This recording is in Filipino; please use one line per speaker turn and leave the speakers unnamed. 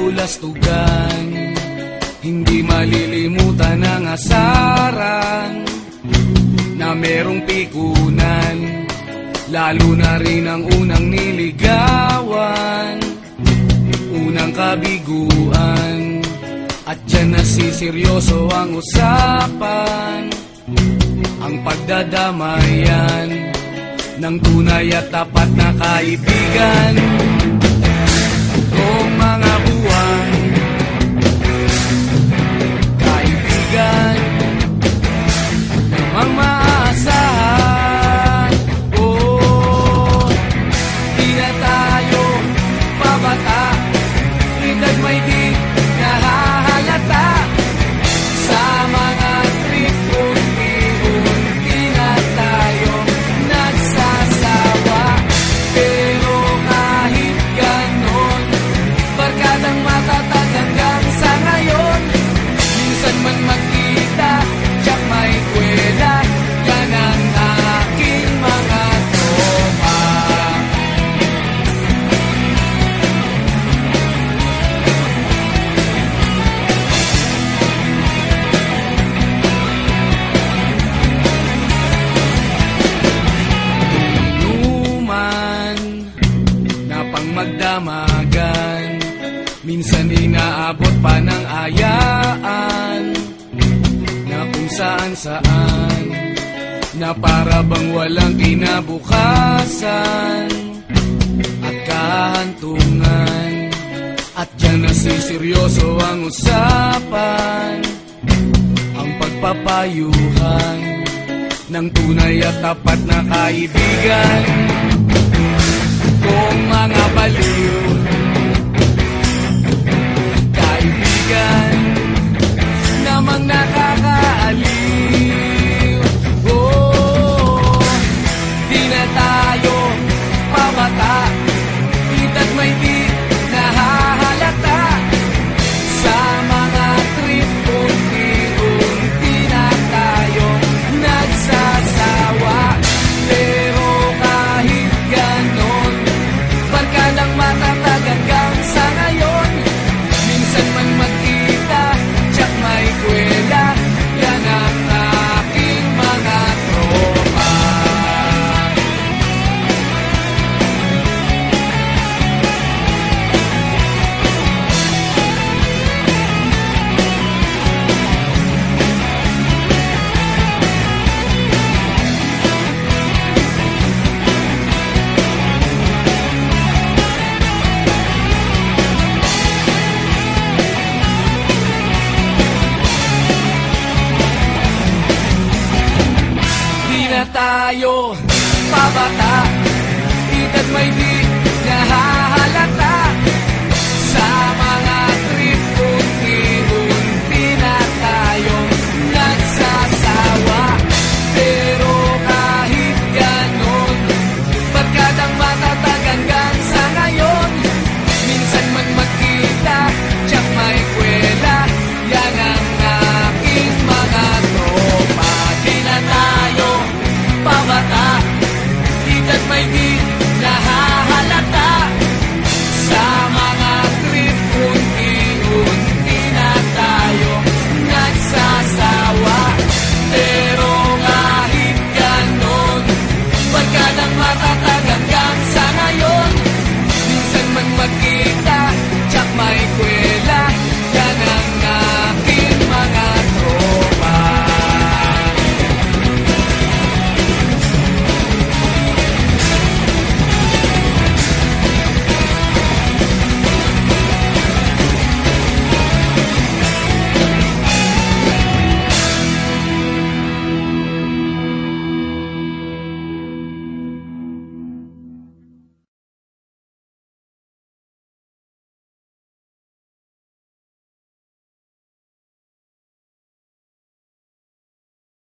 kabulastugan, hindi malilimutan ang asaran na merong pikunan, lalo na rin ang unang niligawan, unang kabiguan. At dyan nasiseryoso ang usapan, ang pagdadamayan ng tunay at tapat na kaibigan. Kung mga buwan, kaibigan namang maaasahan. Oh, di na tayo pabata, edad may di nahahalata. Sa mga trip unti-unti na tayo nagsasawa. Pero kahit ganon, barkadang matatag hanggang sa ngayon. Minsan man magkita, tiyak may kwela, yan ang aking mga tropa. Inuman na pang magdamagan, minsan inaabot pa ng ayaan, na kung saan-saan, na para bang walang kinabukasan at kahantungan. At dyan nasiseryoso ang usapan, ang pagpapayuhan ng tunay at tapat na kaibigan. Kung mga baliw, kaibigan namang nakakaaliw. Oh, di na tayo pabata, edad may di nahahalata. Sa mga trip unti-unti na tayo nagsasawa. Pero kahit ganon, barkadang matatag hanggang sa ngayon. Minsan man magkita, tiyak may kwela, yan ang aking mga tropa. Di na tayo pabata, edad may di nahahalata. Sa mga trip unti-unti na tayo nagsasawa. Pero kahit ganon, barkadang matatag hanggang sa ngayon. Minsan man magkita, tiyak may kwela, yan ang aking mga tropa. Di na tayo pabata, edad may di